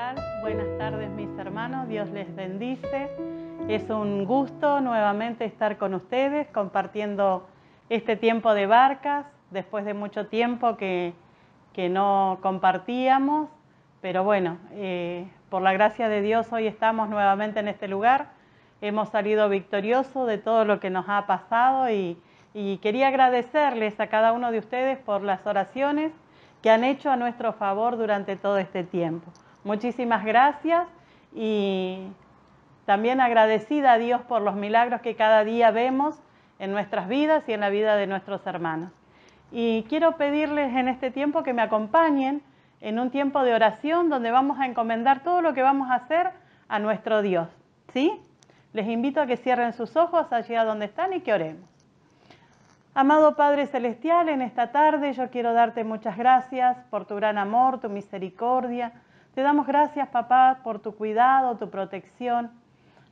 tal? Buenas tardes mis hermanos, Dios les bendice. Es un gusto nuevamente estar con ustedes compartiendo este tiempo de barcas, después de mucho tiempo que no compartíamos, pero bueno, por la gracia de Dios hoy estamos nuevamente en este lugar. Hemos salido victoriosos de todo lo que nos ha pasado y quería agradecerles a cada uno de ustedes por las oraciones que han hecho a nuestro favor durante todo este tiempo. Muchísimas gracias y también agradecida a Dios por los milagros que cada día vemos en nuestras vidas y en la vida de nuestros hermanos. Y quiero pedirles en este tiempo que me acompañen en un tiempo de oración donde vamos a encomendar todo lo que vamos a hacer a nuestro Dios, ¿sí? Les invito a que cierren sus ojos allí a donde están y que oremos. Amado Padre Celestial, en esta tarde yo quiero darte muchas gracias por tu gran amor, tu misericordia. Te damos gracias, papá, por tu cuidado, tu protección.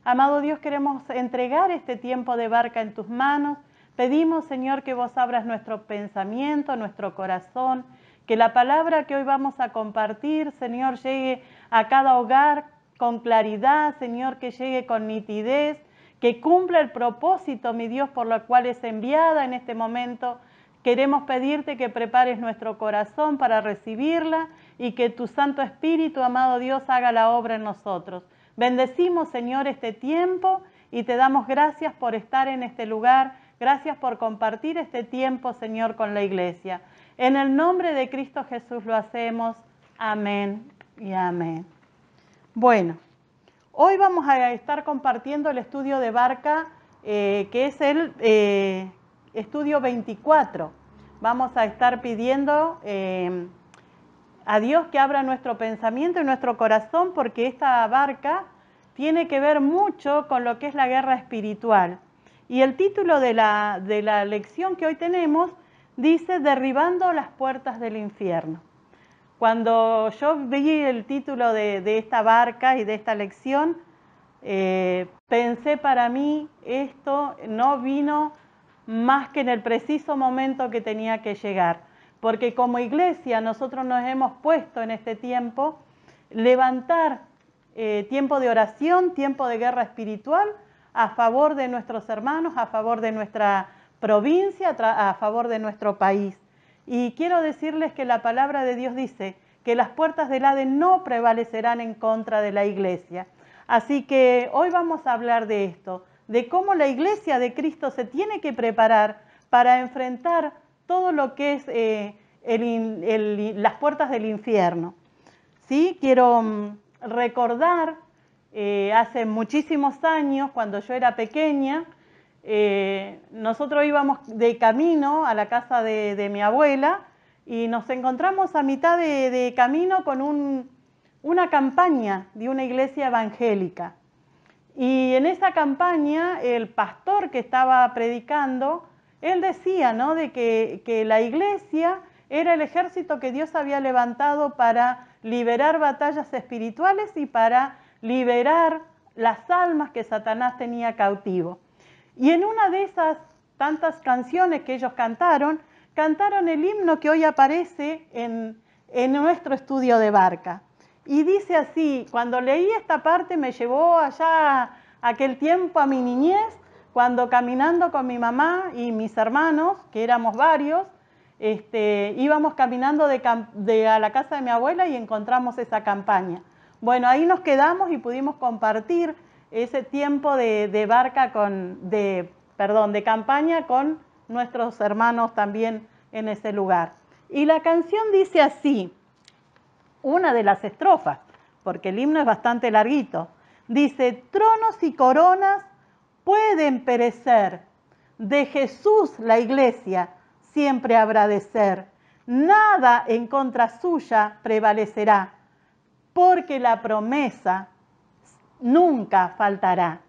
Amado Dios, queremos entregar este tiempo de barca en tus manos. Pedimos, Señor, que vos abras nuestro pensamiento, nuestro corazón, que la palabra que hoy vamos a compartir, Señor, llegue a cada hogar con claridad, Señor, que llegue con nitidez, que cumpla el propósito, mi Dios, por lo cual es enviada en este momento. Queremos pedirte que prepares nuestro corazón para recibirla y que tu Santo Espíritu, amado Dios, haga la obra en nosotros. Bendecimos, Señor, este tiempo y te damos gracias por estar en este lugar. Gracias por compartir este tiempo, Señor, con la iglesia. En el nombre de Cristo Jesús lo hacemos. Amén y amén. Bueno. Hoy vamos a estar compartiendo el estudio de barca, que es el estudio 24. Vamos a estar pidiendo a Dios que abra nuestro pensamiento y nuestro corazón, porque esta barca tiene que ver mucho con lo que es la guerra espiritual. Y el título de la lección que hoy tenemos dice Derribando las puertas del infierno. Cuando yo vi el título de esta barca y de esta lección, pensé para mí, esto no vino más que en el preciso momento que tenía que llegar. Porque como iglesia nosotros nos hemos puesto en este tiempo levantar tiempo de oración, tiempo de guerra espiritual a favor de nuestros hermanos, a favor de nuestra provincia, a favor de nuestro país. Y quiero decirles que la palabra de Dios dice que las puertas del Hades no prevalecerán en contra de la iglesia. Así que hoy vamos a hablar de esto, de cómo la iglesia de Cristo se tiene que preparar para enfrentar todo lo que es las puertas del infierno. ¿Sí? Quiero recordar, hace muchísimos años, cuando yo era pequeña, nosotros íbamos de camino a la casa de mi abuela y nos encontramos a mitad de camino con una campaña de una iglesia evangélica. Y en esa campaña el pastor que estaba predicando, él decía, ¿no?, de que la iglesia era el ejército que Dios había levantado para liberar batallas espirituales y para liberar las almas que Satanás tenía cautivo. Y en una de esas tantas canciones que ellos cantaron el himno que hoy aparece en nuestro estudio de barca. Y dice así, cuando leí esta parte me llevó allá aquel tiempo a mi niñez, cuando caminando con mi mamá y mis hermanos, que éramos varios, íbamos caminando a la casa de mi abuela y encontramos esa campaña. Bueno, ahí nos quedamos y pudimos compartir ese tiempo de barca de campaña con nuestros hermanos también en ese lugar. Y la canción dice así, una de las estrofas, porque el himno es bastante larguito, dice, tronos y coronas pueden perecer, de Jesús la iglesia siempre habrá de ser, nada en contra suya prevalecerá, porque la promesa nunca faltará.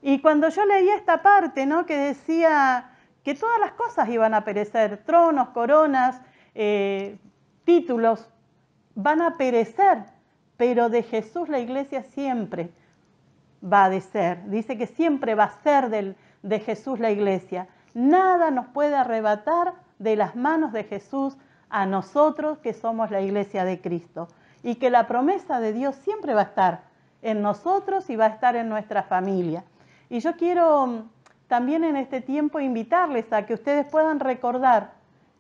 Y cuando yo leí esta parte, ¿no?, que decía que todas las cosas iban a perecer, tronos, coronas, títulos, van a perecer, pero de Jesús la iglesia siempre va a ser. Dice que siempre va a ser de Jesús la iglesia. Nada nos puede arrebatar de las manos de Jesús a nosotros que somos la iglesia de Cristo. y que la promesa de Dios siempre va a estar en nosotros y va a estar en nuestra familia. Y yo quiero también en este tiempo invitarles a que ustedes puedan recordar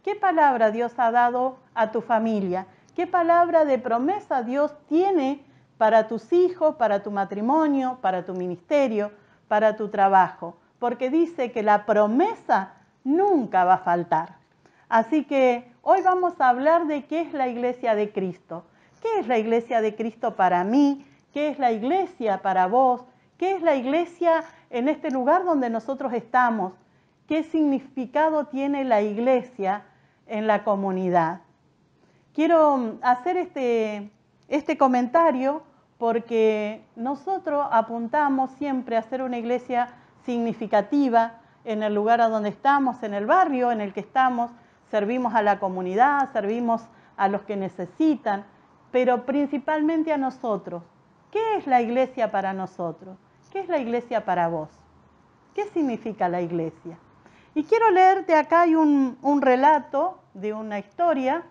qué palabra Dios ha dado a tu familia, qué palabra de promesa Dios tiene para tus hijos, para tu matrimonio, para tu ministerio, para tu trabajo, porque dice que la promesa nunca va a faltar. Así que hoy vamos a hablar de qué es la iglesia de Cristo. ¿Qué es la iglesia de Cristo para mí? ¿Qué es la iglesia para vos? ¿Qué es la iglesia en este lugar donde nosotros estamos? ¿Qué significado tiene la iglesia en la comunidad? Quiero hacer este comentario porque nosotros apuntamos siempre a ser una iglesia significativa en el lugar a donde estamos, en el barrio en el que estamos, servimos a la comunidad, servimos a los que necesitan, pero principalmente a nosotros. ¿Qué es la iglesia para nosotros? ¿Qué es la iglesia para vos? ¿Qué significa la iglesia? Y quiero leerte acá hay un relato de una historia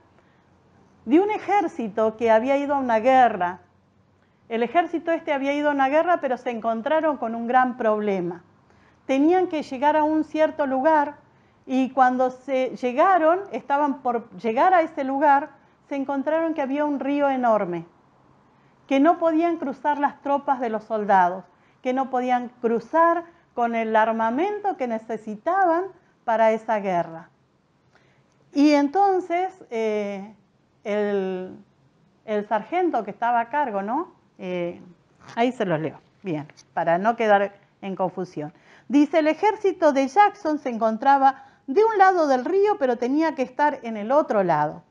de un ejército que había ido a una guerra. El ejército había ido a una guerra, pero se encontraron con un gran problema. Tenían que llegar a un cierto lugar y cuando estaban por llegar a ese lugar, se encontraron que había un río enorme, que no podían cruzar las tropas de los soldados, que no podían cruzar con el armamento que necesitaban para esa guerra. Y entonces el sargento que estaba a cargo, ¿no? Ahí se los leo, bien, para no quedar en confusión. Dice, el ejército de Jackson se encontraba de un lado del río, pero tenía que estar en el otro lado.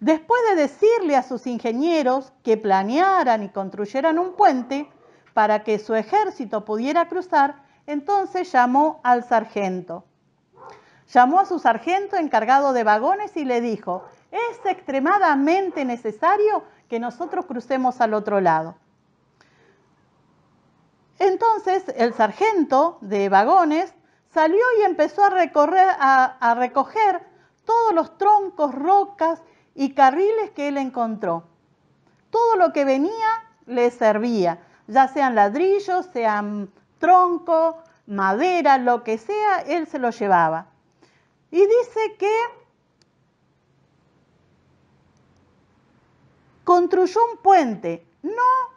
Después de decirle a sus ingenieros que planearan y construyeran un puente para que su ejército pudiera cruzar, entonces llamó al sargento. Llamó a su sargento encargado de vagones y le dijo, es extremadamente necesario que nosotros crucemos al otro lado. Entonces el sargento de vagones salió y empezó a recoger todos los troncos, rocas y carriles que él encontró. Todo lo que venía le servía, ya sean ladrillos, sean troncos, madera, lo que sea, él se lo llevaba. Y dice que construyó un puente, no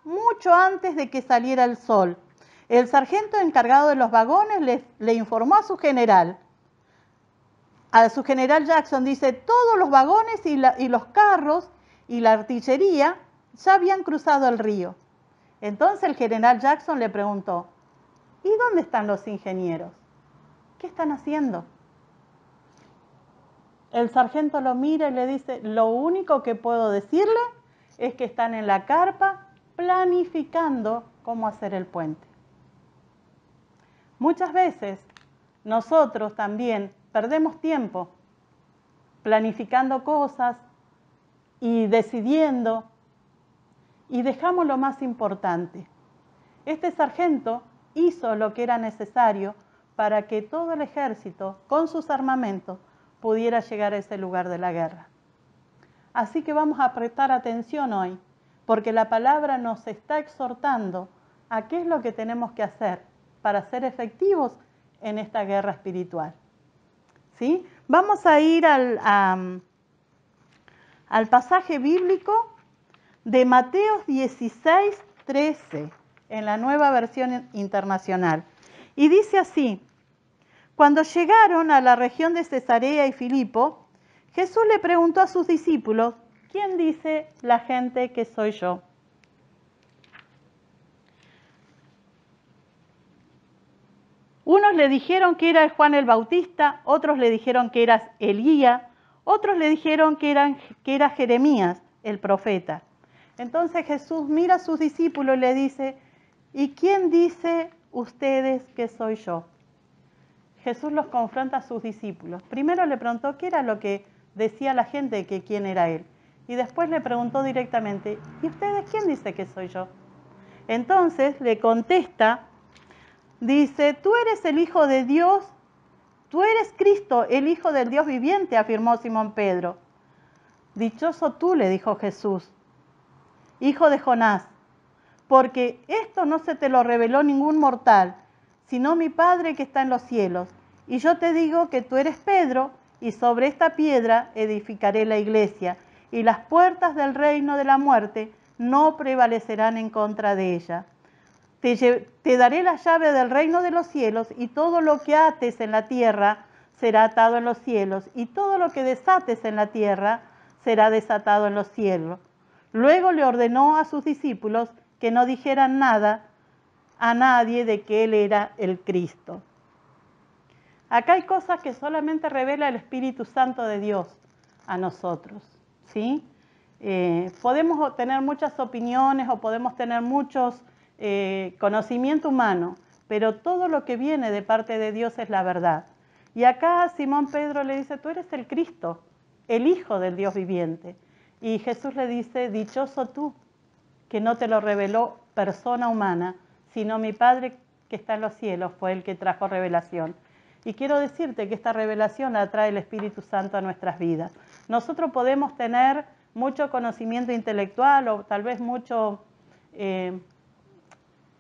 mucho antes de que saliera el sol. El sargento encargado de los vagones le informó a su general Jackson, dice, todos los vagones y los carros y la artillería ya habían cruzado el río. Entonces el general Jackson le preguntó, ¿y dónde están los ingenieros? ¿Qué están haciendo? El sargento lo mira y le dice, lo único que puedo decirle es que están en la carpa planificando cómo hacer el puente. Muchas veces nosotros también perdemos tiempo planificando cosas y decidiendo y dejamos lo más importante. Este sargento hizo lo que era necesario para que todo el ejército, con sus armamentos, pudiera llegar a ese lugar de la guerra. Así que vamos a prestar atención hoy, porque la palabra nos está exhortando a qué es lo que tenemos que hacer para ser efectivos en esta guerra espiritual. ¿Sí? Vamos a ir al pasaje bíblico de Mateo 16:13, en la Nueva Versión Internacional. Y dice así, cuando llegaron a la región de Cesarea y Filipo, Jesús le preguntó a sus discípulos, ¿quién dice la gente que soy yo? Unos le dijeron que era Juan el Bautista, otros le dijeron que era Elías, otros le dijeron que era Jeremías, el profeta. Entonces Jesús mira a sus discípulos y le dice, ¿y quién dice ustedes que soy yo? Jesús los confronta a sus discípulos. Primero le preguntó qué era lo que decía la gente de que quién era él. Y después le preguntó directamente, ¿y ustedes quién dice que soy yo? Entonces le contesta, dice, tú eres el Hijo de Dios, tú eres Cristo, el Hijo del Dios viviente, afirmó Simón Pedro. Dichoso tú, le dijo Jesús, hijo de Jonás, porque esto no se te lo reveló ningún mortal, sino mi Padre que está en los cielos. Y yo te digo que tú eres Pedro, y sobre esta piedra edificaré la iglesia, y las puertas del reino de la muerte no prevalecerán en contra de ella. Te daré la llave del reino de los cielos, y todo lo que ates en la tierra será atado en los cielos, y todo lo que desates en la tierra será desatado en los cielos. Luego le ordenó a sus discípulos que no dijeran nada a nadie de que él era el Cristo. Acá hay cosas que solamente revela el Espíritu Santo de Dios a nosotros, ¿sí? Podemos tener muchas opiniones o podemos tener muchos conocimiento humano, pero todo lo que viene de parte de Dios es la verdad. Y acá Simón Pedro le dice, tú eres el Cristo, el Hijo del Dios viviente. Y Jesús le dice, dichoso tú, que no te lo reveló persona humana, sino mi Padre que está en los cielos fue el que trajo revelación. Y quiero decirte que esta revelación la trae el Espíritu Santo a nuestras vidas. Nosotros podemos tener mucho conocimiento intelectual o tal vez mucho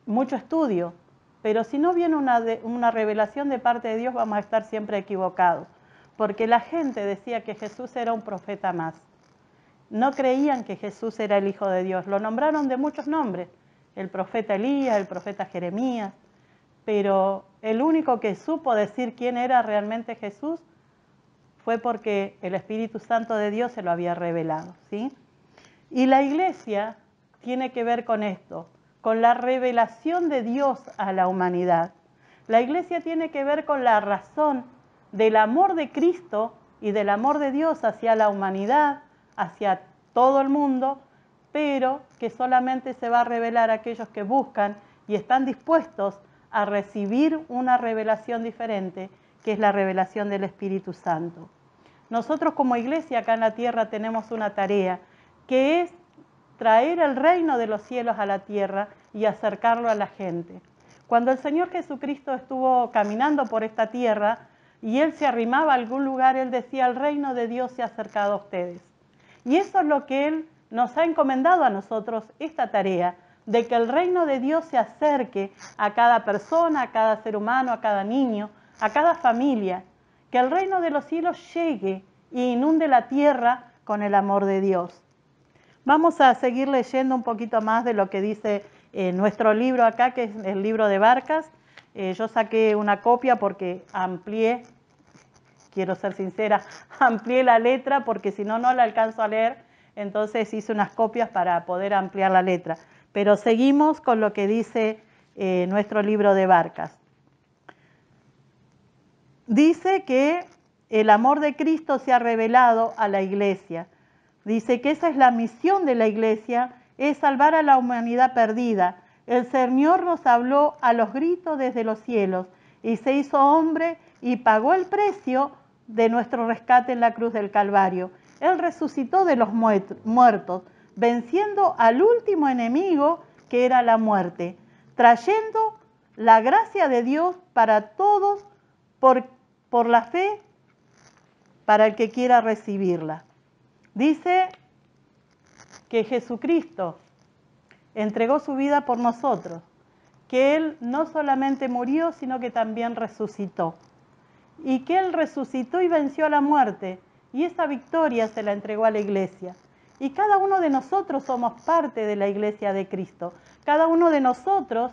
estudio, pero si no viene una revelación de parte de Dios vamos a estar siempre equivocados, porque la gente decía que Jesús era un profeta más. No creían que Jesús era el Hijo de Dios, lo nombraron de muchos nombres, el profeta Elías, el profeta Jeremías, pero el único que supo decir quién era realmente Jesús fue porque el Espíritu Santo de Dios se lo había revelado, ¿sí? Y la iglesia tiene que ver con esto, con la revelación de Dios a la humanidad. La iglesia tiene que ver con la razón del amor de Cristo y del amor de Dios hacia la humanidad, hacia todo el mundo, pero que solamente se va a revelar a aquellos que buscan y están dispuestos a recibir una revelación diferente, que es la revelación del Espíritu Santo. Nosotros como iglesia acá en la tierra tenemos una tarea, que es traer el reino de los cielos a la tierra y acercarlo a la gente. Cuando el Señor Jesucristo estuvo caminando por esta tierra y Él se arrimaba a algún lugar, Él decía, el reino de Dios se ha acercado a ustedes. Y eso es lo que Él nos ha encomendado a nosotros, esta tarea, de que el reino de Dios se acerque a cada persona, a cada ser humano, a cada niño, a cada familia, que el reino de los cielos llegue e inunde la tierra con el amor de Dios. Vamos a seguir leyendo un poquito más de lo que dice nuestro libro acá, que es el libro de Barcas. Yo saqué una copia porque amplié, quiero ser sincera, amplié la letra porque si no, no la alcanzo a leer. Entonces hice unas copias para poder ampliar la letra. Pero seguimos con lo que dice nuestro libro de Barcas. Dice que el amor de Cristo se ha revelado a la iglesia. Dice que esa es la misión de la iglesia, es salvar a la humanidad perdida. El Señor nos habló a los gritos desde los cielos y se hizo hombre y pagó el precio de nuestro rescate en la cruz del Calvario. Él resucitó de los muertos, venciendo al último enemigo que era la muerte, trayendo la gracia de Dios para todos por la fe, para el que quiera recibirla. Dice que Jesucristo entregó su vida por nosotros, que Él no solamente murió, sino que también resucitó. Y que Él resucitó y venció a la muerte, y esa victoria se la entregó a la iglesia. Y cada uno de nosotros somos parte de la iglesia de Cristo. Cada uno de nosotros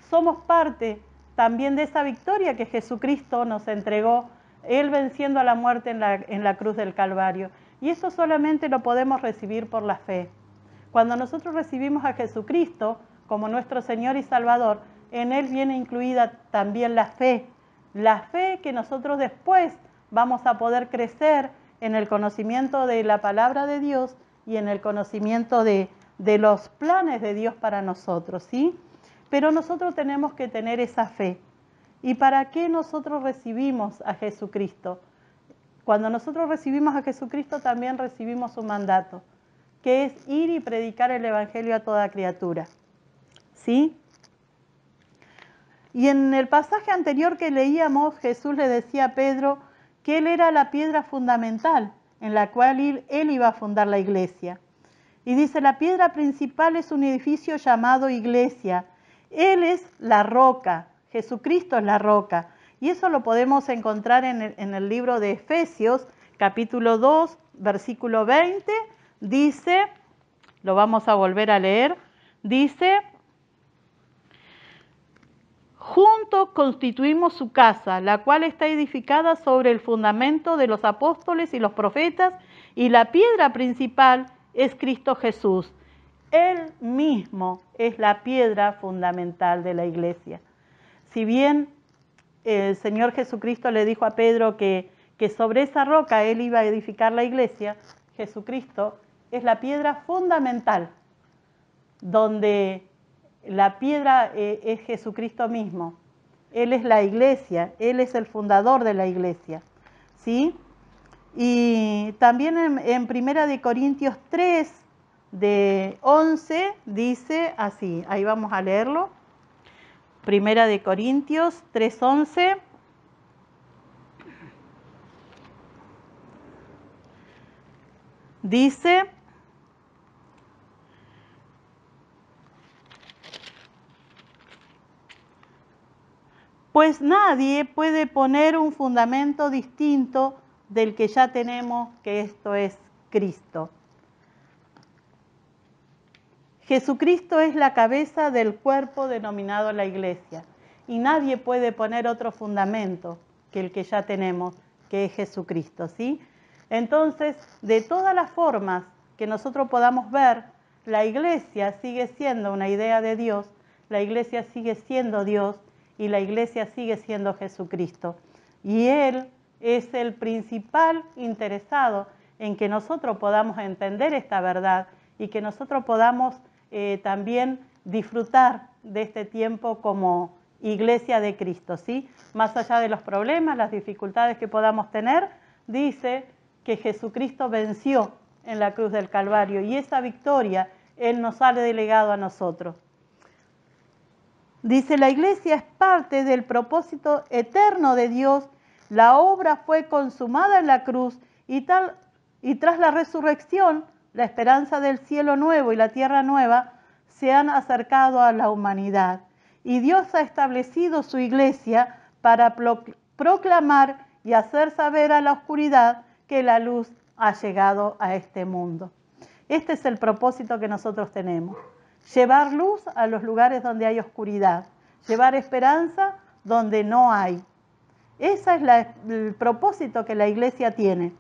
somos parte también de esa victoria que Jesucristo nos entregó, Él venciendo a la muerte en la cruz del Calvario. Y eso solamente lo podemos recibir por la fe. Cuando nosotros recibimos a Jesucristo como nuestro Señor y Salvador, en Él viene incluida también la fe que nosotros después vamos a poder crecer en el conocimiento de la palabra de Dios y en el conocimiento de los planes de Dios para nosotros, ¿sí? Pero nosotros tenemos que tener esa fe. ¿Y para qué nosotros recibimos a Jesucristo? Cuando nosotros recibimos a Jesucristo también recibimos un mandato, que es ir y predicar el Evangelio a toda criatura, ¿sí? Y en el pasaje anterior que leíamos, Jesús le decía a Pedro que él era la piedra fundamental en la cual él iba a fundar la iglesia. Y dice, la piedra principal es un edificio llamado iglesia. Él es la roca, Jesucristo es la roca. Y eso lo podemos encontrar en el libro de Efesios, capítulo 2, versículo 20. Dice, lo vamos a volver a leer, dice, juntos constituimos su casa, la cual está edificada sobre el fundamento de los apóstoles y los profetas, y la piedra principal es Cristo Jesús. Él mismo es la piedra fundamental de la iglesia. Si bien el Señor Jesucristo le dijo a Pedro que sobre esa roca él iba a edificar la iglesia, Jesucristo es la piedra fundamental, donde la piedra es Jesucristo mismo. Él es la iglesia, Él es el fundador de la iglesia, ¿sí? Y también en 1 Corintios 3, de 11, dice así, ahí vamos a leerlo. 1 Corintios 3, 11. Dice, pues nadie puede poner un fundamento distinto del que ya tenemos, que esto es Cristo. Jesucristo es la cabeza del cuerpo denominado la iglesia, y nadie puede poner otro fundamento que el que ya tenemos, que es Jesucristo, ¿sí? Entonces, de todas las formas que nosotros podamos ver, la iglesia sigue siendo una idea de Dios, la iglesia sigue siendo Dios y la iglesia sigue siendo Jesucristo. Y Él es el principal interesado en que nosotros podamos entender esta verdad y que nosotros podamos también disfrutar de este tiempo como iglesia de Cristo, ¿sí? Más allá de los problemas, las dificultades que podamos tener, dice que Jesucristo venció en la cruz del Calvario y esa victoria Él nos ha delegado a nosotros. Dice, la iglesia es parte del propósito eterno de Dios. La obra fue consumada en la cruz y tras la resurrección, la esperanza del cielo nuevo y la tierra nueva se han acercado a la humanidad. Y Dios ha establecido su iglesia para proclamar y hacer saber a la oscuridad que la luz ha llegado a este mundo. Este es el propósito que nosotros tenemos. Llevar luz a los lugares donde hay oscuridad, llevar esperanza donde no hay. Ese es el propósito que la iglesia tiene,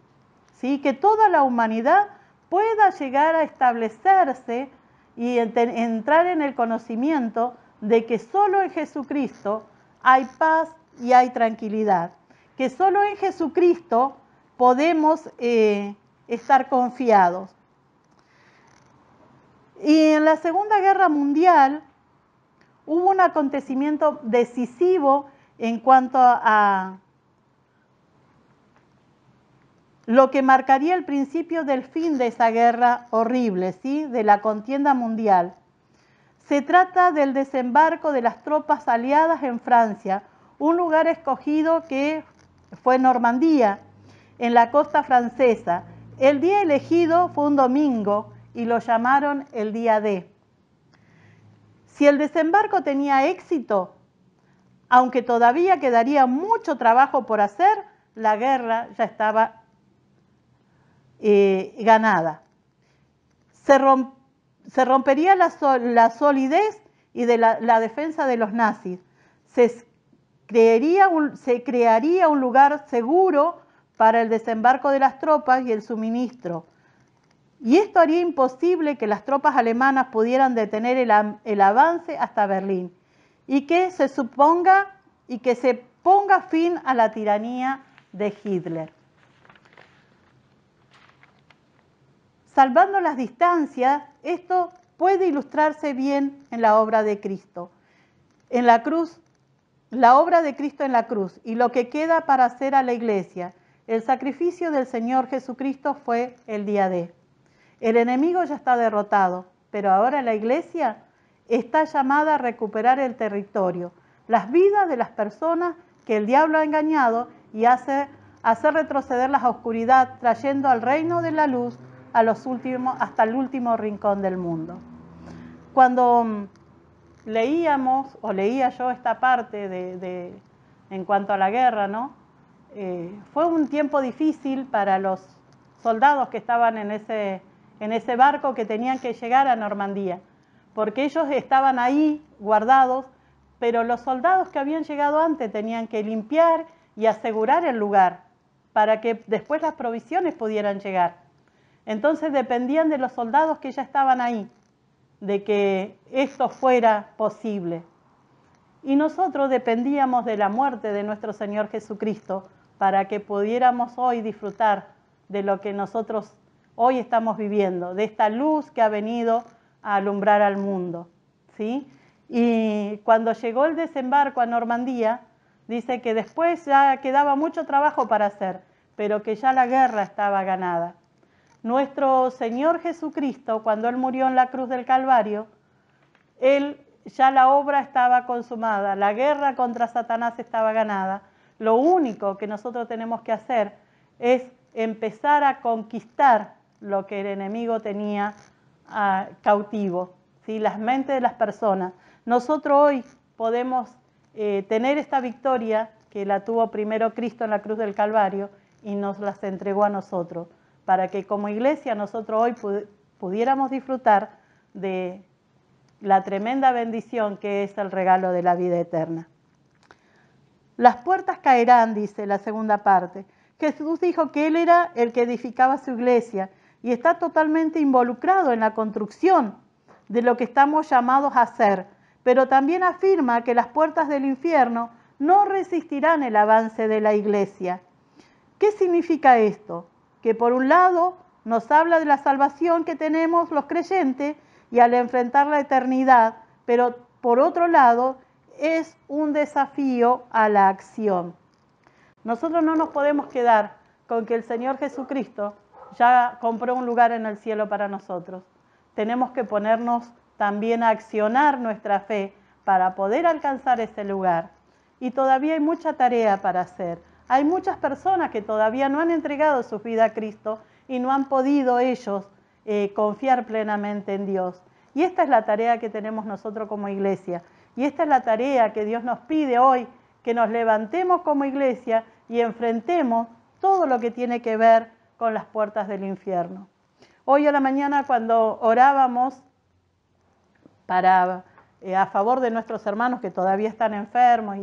¿sí? Que toda la humanidad pueda llegar a establecerse y entrar en el conocimiento de que solo en Jesucristo hay paz y hay tranquilidad, que solo en Jesucristo podemos estar confiados. Y en la Segunda Guerra Mundial hubo un acontecimiento decisivo en cuanto a lo que marcaría el principio del fin de esa guerra horrible, ¿sí? De la contienda mundial. Se trata del desembarco de las tropas aliadas en Francia, un lugar escogido que fue Normandía, en la costa francesa. El día elegido fue un domingo y lo llamaron el día D. Si el desembarco tenía éxito, aunque todavía quedaría mucho trabajo por hacer, la guerra ya estaba ganada. Se rompería la solidez y de la defensa de los nazis. Se crearía un lugar seguro para el desembarco de las tropas y el suministro. Y esto haría imposible que las tropas alemanas pudieran detener el avance hasta Berlín y que se ponga fin a la tiranía de Hitler. Salvando las distancias, esto puede ilustrarse bien en la obra de Cristo. En la cruz, la obra de Cristo en la cruz y lo que queda para hacer a la iglesia. El sacrificio del Señor Jesucristo fue el día D. El enemigo ya está derrotado, pero ahora la iglesia está llamada a recuperar el territorio, las vidas de las personas que el diablo ha engañado y hace hacer retroceder la oscuridad, trayendo al reino de la luz hasta el último rincón del mundo. Cuando leíamos, o leía yo esta parte en cuanto a la guerra, ¿no? Fue un tiempo difícil para los soldados que estaban en ese barco que tenían que llegar a Normandía, porque ellos estaban ahí guardados, pero los soldados que habían llegado antes tenían que limpiar y asegurar el lugar para que después las provisiones pudieran llegar. Entonces dependían de los soldados que ya estaban ahí, de que esto fuera posible. Y nosotros dependíamos de la muerte de nuestro Señor Jesucristo para que pudiéramos hoy disfrutar de lo que nosotros hoy estamos viviendo, de esta luz que ha venido a alumbrar al mundo, ¿sí? Y cuando llegó el desembarco a Normandía, dice que después ya quedaba mucho trabajo para hacer, pero que ya la guerra estaba ganada. Nuestro Señor Jesucristo, cuando Él murió en la cruz del Calvario, ya la obra estaba consumada, la guerra contra Satanás estaba ganada. Lo único que nosotros tenemos que hacer es empezar a conquistar lo que el enemigo tenía cautivo, ¿sí? Las mentes de las personas. Nosotros hoy podemos tener esta victoria que la tuvo primero Cristo en la cruz del Calvario y nos las entregó a nosotros, para que como iglesia nosotros hoy pudiéramos disfrutar de la tremenda bendición que es el regalo de la vida eterna. Las puertas caerán, dice la segunda parte. Jesús dijo que Él era el que edificaba su iglesia y está totalmente involucrado en la construcción de lo que estamos llamados a hacer, pero también afirma que las puertas del infierno no resistirán el avance de la iglesia. ¿Qué significa esto? Que por un lado nos habla de la salvación que tenemos los creyentes y al enfrentar la eternidad, pero por otro lado es un desafío a la acción. Nosotros no nos podemos quedar con que el Señor Jesucristo ya compró un lugar en el cielo para nosotros. Tenemos que ponernos también a accionar nuestra fe para poder alcanzar ese lugar. Y todavía hay mucha tarea para hacer. Hay muchas personas que todavía no han entregado su vida a Cristo y no han podido ellos confiar plenamente en Dios. Y esta es la tarea que tenemos nosotros como iglesia. Y esta es la tarea que Dios nos pide hoy, que nos levantemos como iglesia y enfrentemos todo lo que tiene que ver con las puertas del infierno. Hoy a la mañana cuando orábamos a favor de nuestros hermanos que todavía están enfermos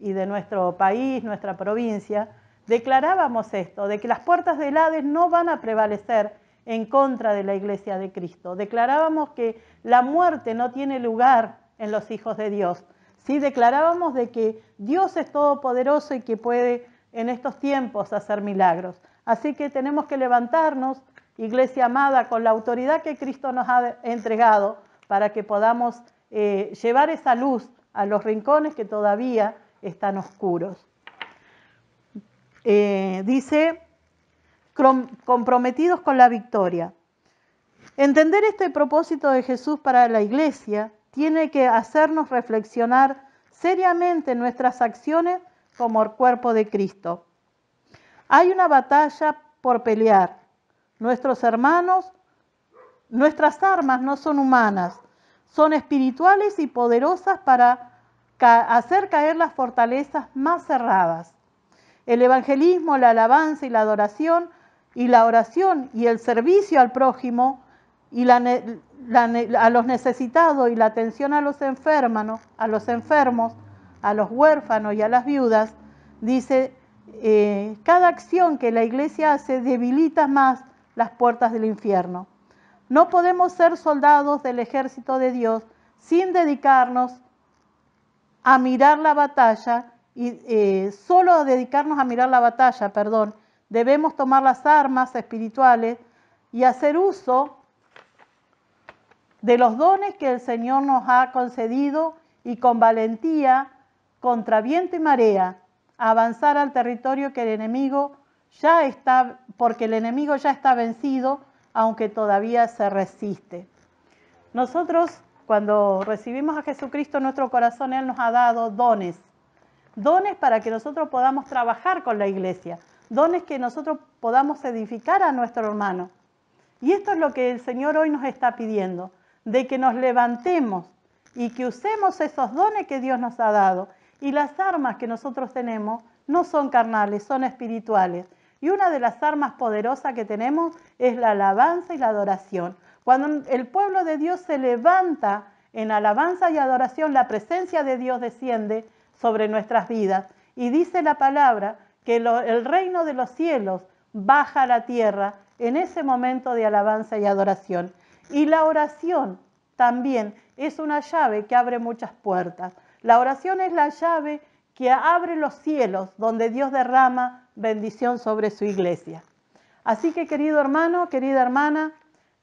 y de nuestro país, nuestra provincia, declarábamos esto, de que las puertas del Hades no van a prevalecer en contra de la iglesia de Cristo. Declarábamos que la muerte no tiene lugar en los hijos de Dios. ¿Sí? Declarábamos de que Dios es todopoderoso y que puede en estos tiempos hacer milagros. Así que tenemos que levantarnos, iglesia amada, con la autoridad que Cristo nos ha entregado para que podamos llevar esa luz a los rincones que todavía están oscuros. Dice, comprometidos con la victoria. Entender este propósito de Jesús para la iglesia tiene que hacernos reflexionar seriamente en nuestras acciones como el cuerpo de Cristo. Hay una batalla por pelear. Nuestros hermanos, nuestras armas no son humanas, son espirituales y poderosas para hacer caer las fortalezas más cerradas. El evangelismo, la alabanza y la adoración y la oración y el servicio al prójimo y a los necesitados y la atención a los enfermos, a los huérfanos y a las viudas, dice, cada acción que la iglesia hace debilita más las puertas del infierno. No podemos ser soldados del ejército de Dios sin dedicarnos a mirar la batalla y solo dedicarnos a mirar la batalla, debemos tomar las armas espirituales y hacer uso de los dones que el Señor nos ha concedido y con valentía, contra viento y marea, avanzar al territorio que el enemigo ya está, porque el enemigo ya está vencido, aunque todavía se resiste. Nosotros, cuando recibimos a Jesucristo en nuestro corazón, Él nos ha dado dones para que nosotros podamos trabajar con la iglesia, dones que nosotros podamos edificar a nuestro hermano. Y esto es lo que el Señor hoy nos está pidiendo, de que nos levantemos y que usemos esos dones que Dios nos ha dado. Y las armas que nosotros tenemos no son carnales, son espirituales. Y una de las armas poderosas que tenemos es la alabanza y la adoración. Cuando el pueblo de Dios se levanta en alabanza y adoración, la presencia de Dios desciende sobre nuestras vidas. Y dice la palabra que el reino de los cielos baja a la tierra en ese momento de alabanza y adoración. Y la oración también es una llave que abre muchas puertas. La oración es la llave que abre los cielos, donde Dios derrama bendición sobre su iglesia. Así que, querido hermano, querida hermana,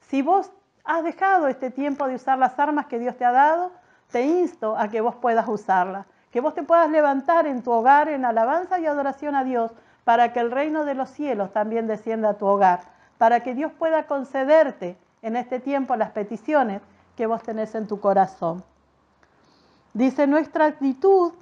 si vos has dejado este tiempo de usar las armas que Dios te ha dado, te insto a que vos puedas usarlas, que vos te puedas levantar en tu hogar en alabanza y adoración a Dios, para que el reino de los cielos también descienda a tu hogar, para que Dios pueda concederte en este tiempo las peticiones que vos tenés en tu corazón. Dice, nuestra actitud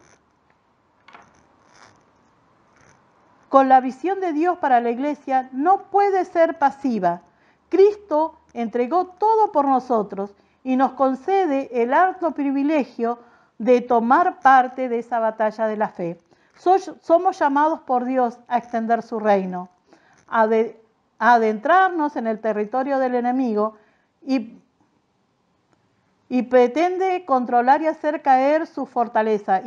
con la visión de Dios para la iglesia no puede ser pasiva. Cristo entregó todo por nosotros y nos concede el alto privilegio de tomar parte de esa batalla de la fe. Somos llamados por Dios a extender su reino, a adentrarnos en el territorio del enemigo y pretende controlar y hacer caer su fortaleza.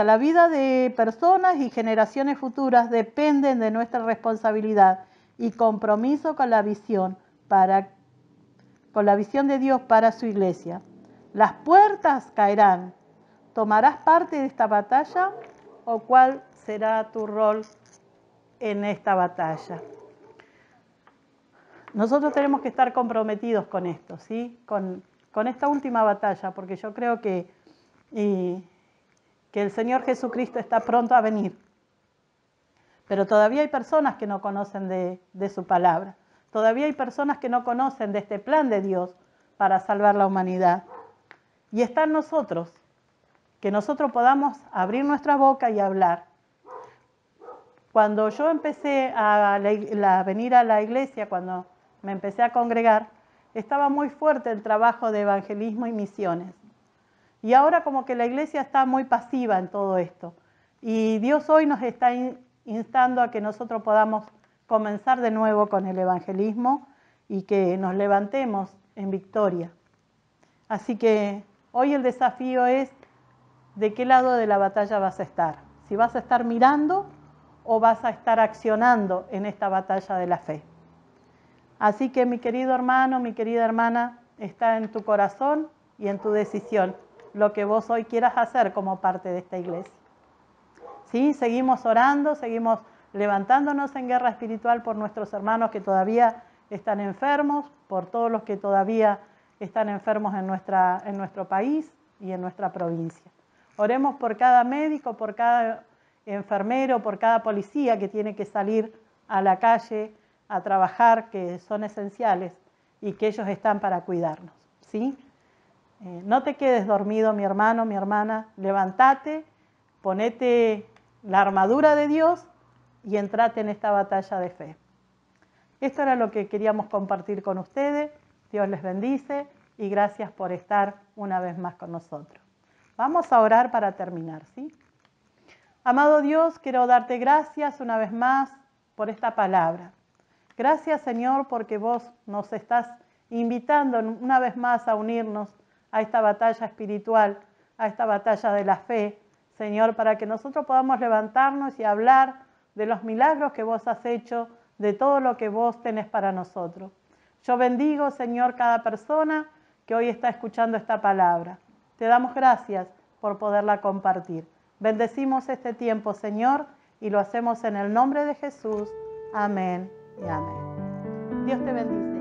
La vida de personas y generaciones futuras dependen de nuestra responsabilidad y compromiso con la visión de Dios para su iglesia. Las puertas caerán. ¿Tomarás parte de esta batalla o cuál será tu rol en esta batalla? Nosotros tenemos que estar comprometidos con esto, ¿sí? Con esta última batalla, porque yo creo que el Señor Jesucristo está pronto a venir. Pero todavía hay personas que no conocen de su palabra. Todavía hay personas que no conocen de este plan de Dios para salvar la humanidad. Y está en nosotros, que nosotros podamos abrir nuestra boca y hablar. Cuando yo empecé a venir a la iglesia, cuando me empecé a congregar, estaba muy fuerte el trabajo de evangelismo y misiones. Y ahora como que la iglesia está muy pasiva en todo esto. Y Dios hoy nos está instando a que nosotros podamos comenzar de nuevo con el evangelismo y que nos levantemos en victoria. Así que hoy el desafío es de qué lado de la batalla vas a estar. Si vas a estar mirando o vas a estar accionando en esta batalla de la fe. Así que mi querido hermano, mi querida hermana, está en tu corazón y en tu decisión lo que vos hoy quieras hacer como parte de esta iglesia. ¿Sí? Seguimos orando, seguimos levantándonos en guerra espiritual por nuestros hermanos que todavía están enfermos, por todos los que todavía están enfermos en nuestro país y en nuestra provincia. Oremos por cada médico, por cada enfermero, por cada policía que tiene que salir a la calle a trabajar, que son esenciales y que ellos están para cuidarnos, ¿sí? No te quedes dormido, mi hermano, mi hermana, levántate, ponete la armadura de Dios y entrate en esta batalla de fe. Esto era lo que queríamos compartir con ustedes. Dios les bendice y gracias por estar una vez más con nosotros. Vamos a orar para terminar, ¿sí? Amado Dios, quiero darte gracias una vez más por esta palabra. Gracias, Señor, porque vos nos estás invitando una vez más a unirnos a esta batalla espiritual, a esta batalla de la fe, Señor, para que nosotros podamos levantarnos y hablar de los milagros que vos has hecho, de todo lo que vos tenés para nosotros. Yo bendigo, Señor, cada persona que hoy está escuchando esta palabra. Te damos gracias por poderla compartir. Bendecimos este tiempo, Señor, y lo hacemos en el nombre de Jesús. Amén y amén. Dios te bendice.